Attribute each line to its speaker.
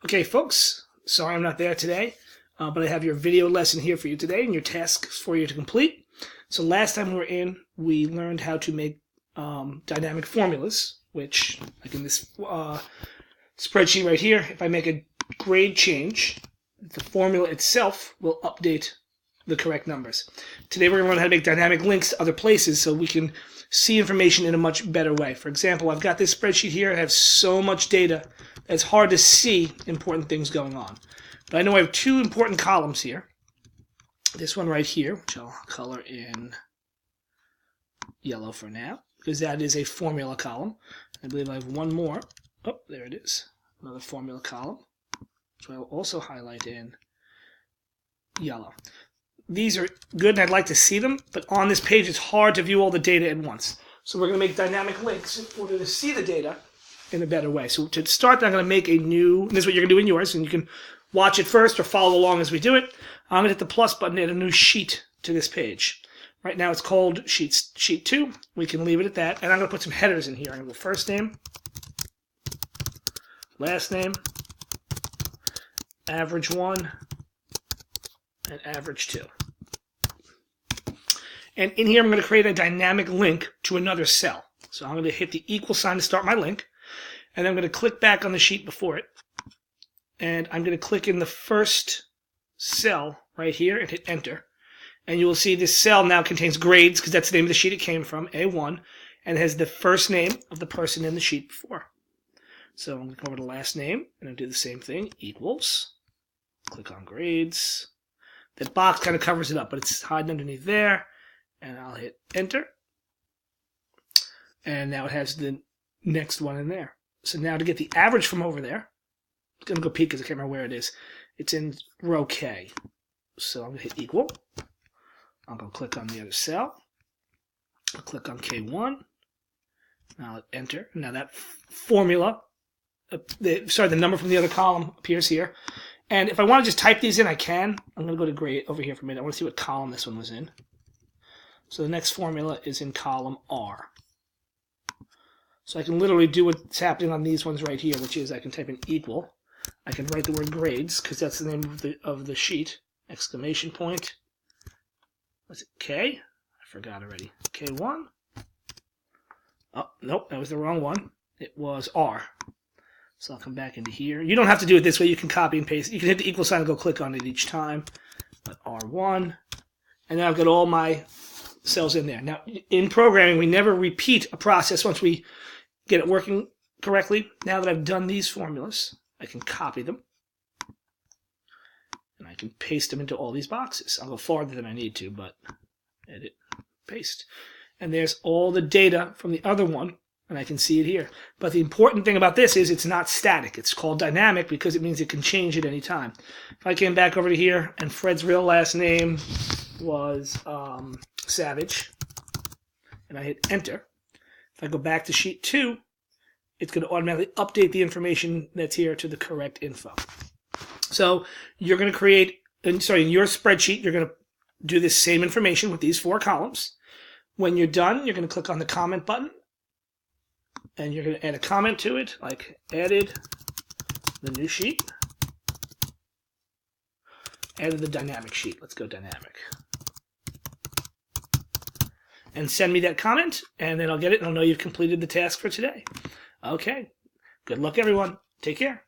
Speaker 1: Okay, folks, sorry I'm not there today, but I have your video lesson here for you today and your tasks for you to complete. So last time we learned how to make dynamic formulas, which, like in this spreadsheet right here, if I make a grade change, the formula itself will update the correct numbers. Today we're going to learn how to make dynamic links to other places so we can see information in a much better way. For example, I've got this spreadsheet here. I have so much data that it's hard to see important things going on. But I know I have two important columns here. This one right here, which I'll color in yellow for now, because that is a formula column. I believe I have one more. Oh, there it is. Another formula column, which I will also highlight in yellow. These are good and I'd like to see them, but on this page it's hard to view all the data at once. So we're going to make dynamic links in order to see the data in a better way. So to start, I'm going to make a new, and this is what you're going to do in yours, and you can watch it first or follow along as we do it. I'm going to hit the plus button and add a new sheet to this page. Right now it's called sheet 2. We can leave it at that, and I'm going to put some headers in here. I'm going to go first name, last name, average 1, and average 2. And in here I'm going to create a dynamic link to another cell. So I'm going to hit the equal sign to start my link, and then I'm going to click back on the sheet before it, and I'm going to click in the first cell right here and hit enter. And you will see this cell now contains grades, because that's the name of the sheet it came from, A1, and it has the first name of the person in the sheet before. So I'm going to go over to last name, and I'll do the same thing, equals, click on grades. That box kind of covers it up, but it's hiding underneath there, and I'll hit enter. And now it has the next one in there. So now to get the average from over there, I'm going to go peek because I can't remember where it is. It's in row K. So I'm going to hit equal. I'll go click on the other cell. I'll click on K1. Now I'll hit enter. Now that formula, the number from the other column appears here. And if I want to just type these in, I can. I'm going to go to grade over here for a minute. I want to see what column this one was in. So the next formula is in column R. So I can literally do what's happening on these ones right here, which is I can type in equal. I can write the word grades, because that's the name of the sheet. Exclamation point. Was it K? I forgot already. K1. Oh, nope, that was the wrong one. It was R. So I'll come back into here. You don't have to do it this way. You can copy and paste. You can hit the equal sign and go click on it each time. But R1. And now I've got all my cells in there. Now, in programming, we never repeat a process once we get it working correctly. Now that I've done these formulas, I can copy them. And I can paste them into all these boxes. I'll go farther than I need to, but edit, paste. And there's all the data from the other one, and I can see it here. But the important thing about this is it's not static. It's called dynamic because it means it can change at any time. If I came back over to here and Fred's real last name was Savage, and I hit enter, if I go back to sheet 2, it's going to automatically update the information that's here to the correct info. So you're going to create, in your spreadsheet, you're going to do this same information with these 4 columns. When you're done, you're going to click on the comment button, and you're going to add a comment to it, like added the new sheet, added the dynamic sheet. Let's go dynamic. And send me that comment, and then I'll get it, and I'll know you've completed the task for today. Okay. Good luck, everyone. Take care.